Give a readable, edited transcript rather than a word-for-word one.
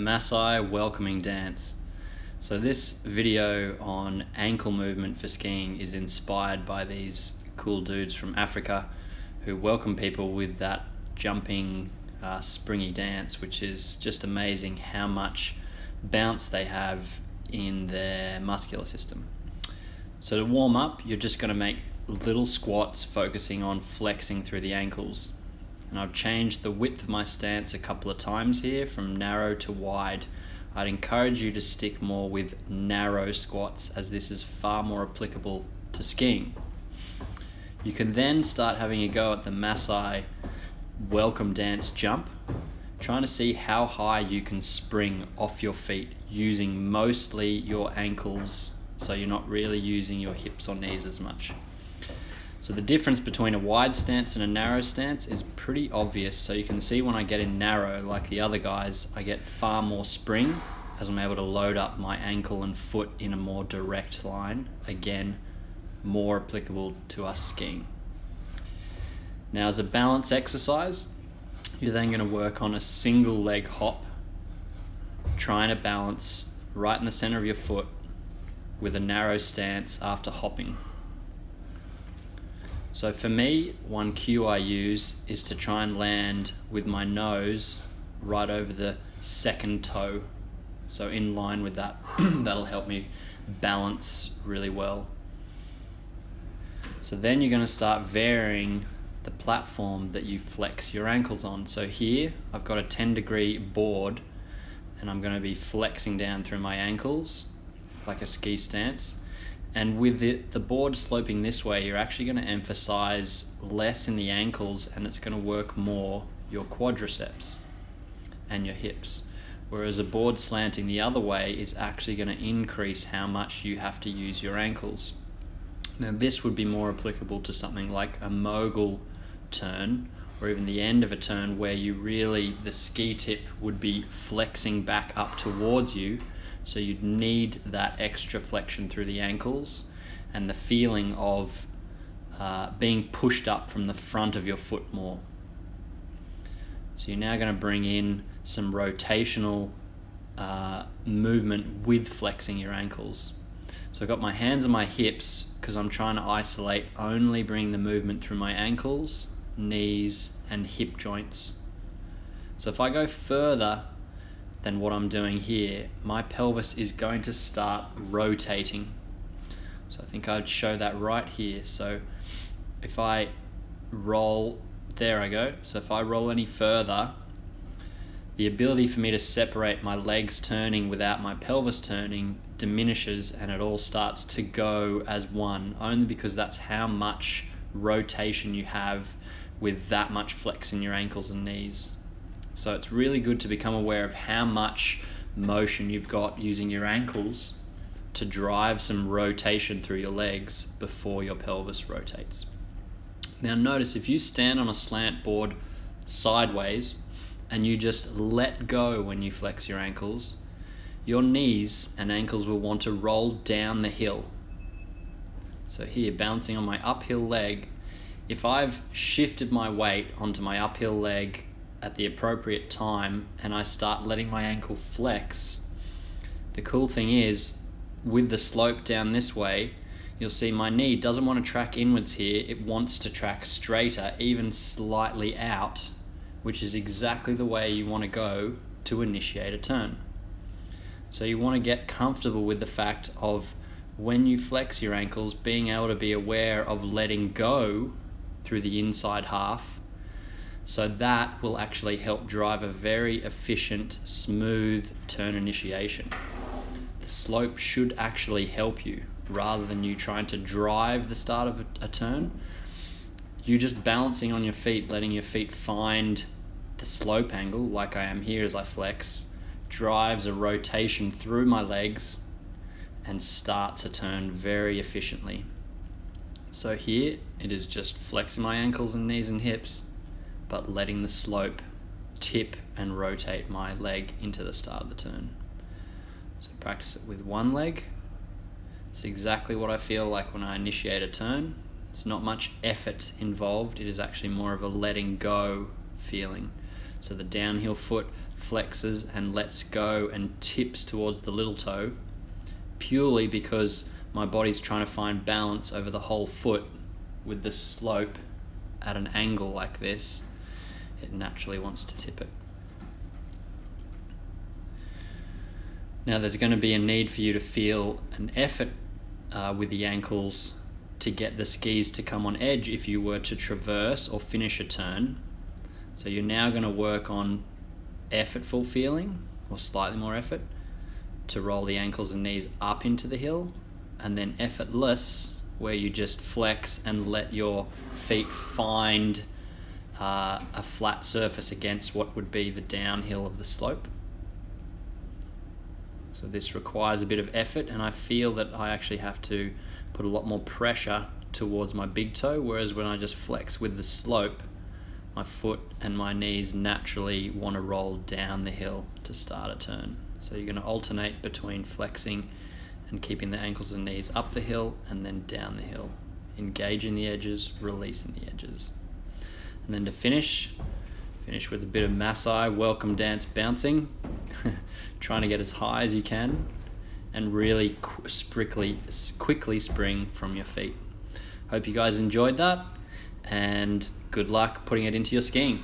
Maasai welcoming dance. So this video on ankle movement for skiing is inspired by these cool dudes from Africa who welcome people with that jumping, springy dance, which is just amazing how much bounce they have in their muscular system. So to warm up, you're just going to make little squats focusing on flexing through the ankles. And I've changed the width of my stance a couple of times here from narrow to wide. I'd encourage you to stick more with narrow squats, as this is far more applicable to skiing. You can then start having a go at the Maasai welcome dance jump, trying to see how high you can spring off your feet using mostly your ankles, so you're not really using your hips or knees as much. So the difference between a wide stance and a narrow stance is pretty obvious. So you can see when I get in narrow, like the other guys, I get far more spring as I'm able to load up my ankle and foot in a more direct line. Again, more applicable to us skiing. Now, as a balance exercise, you're then going to work on a single leg hop, trying to balance right in the center of your foot with a narrow stance after hopping. So for me, one cue I use is to try and land with my nose right over the second toe. So in line with that, that'll help me balance really well. So then you're going to start varying the platform that you flex your ankles on. So here I've got a 10-degree board and I'm going to be flexing down through my ankles like a ski stance. And with the board sloping this way, you're actually going to emphasize less in the ankles, and it's going to work more your quadriceps and your hips. Whereas a board slanting the other way is actually going to increase how much you have to use your ankles. Now this would be more applicable to something like a mogul turn, or even the end of a turn where the ski tip would be flexing back up towards you. So you'd need that extra flexion through the ankles and the feeling of being pushed up from the front of your foot more. So you're now going to bring in some rotational movement with flexing your ankles. So I've got my hands on my hips because I'm trying to isolate only bring the movement through my ankles, knees, and hip joints. So if I go further than what I'm doing here, my pelvis is going to start rotating. So I think I'd show that right here. So if I roll, there I go. So if I roll any further, the ability for me to separate my legs turning without my pelvis turning diminishes, and it all starts to go as one, only because that's how much rotation you have with that much flex in your ankles and knees. So it's really good to become aware of how much motion you've got using your ankles to drive some rotation through your legs before your pelvis rotates. Now notice, if you stand on a slant board sideways and you just let go when you flex your ankles, your knees and ankles will want to roll down the hill. So here, balancing on my uphill leg, if I've shifted my weight onto my uphill leg at the appropriate time and I start letting my ankle flex, the cool thing is with the slope down this way, you'll see my knee doesn't want to track inwards here, it wants to track straighter, even slightly out, which is exactly the way you want to go to initiate a turn. So you want to get comfortable with the fact of when you flex your ankles, being able to be aware of letting go through the inside half. So that will actually help drive a very efficient, smooth turn initiation. The slope should actually help you, rather than you trying to drive the start of a turn. You just balancing on your feet, letting your feet find the slope angle, like I am here as I flex, drives a rotation through my legs and starts a turn very efficiently. So here, it is just flexing my ankles and knees and hips, but letting the slope tip and rotate my leg into the start of the turn. So practice it with one leg. It's exactly what I feel like when I initiate a turn. It's not much effort involved, it is actually more of a letting go feeling. So the downhill foot flexes and lets go and tips towards the little toe, purely because my body's trying to find balance over the whole foot. With the slope at an angle like this, it naturally wants to tip it. Now there's going to be a need for you to feel an effort with the ankles to get the skis to come on edge if you were to traverse or finish a turn. So you're now going to work on effortful feeling, or slightly more effort, to roll the ankles and knees up into the hill, and then effortless, where you just flex and let your feet find a flat surface against what would be the downhill of the slope. So this requires a bit of effort, and I feel that I actually have to put a lot more pressure towards my big toe, whereas when I just flex with the slope, my foot and my knees naturally want to roll down the hill to start a turn. So you're going to alternate between flexing and keeping the ankles and knees up the hill and then down the hill, engaging the edges, releasing the edges. And then to finish with a bit of Maasai welcome dance bouncing, trying to get as high as you can and really quickly spring from your feet. Hope you guys enjoyed that, and good luck putting it into your skiing.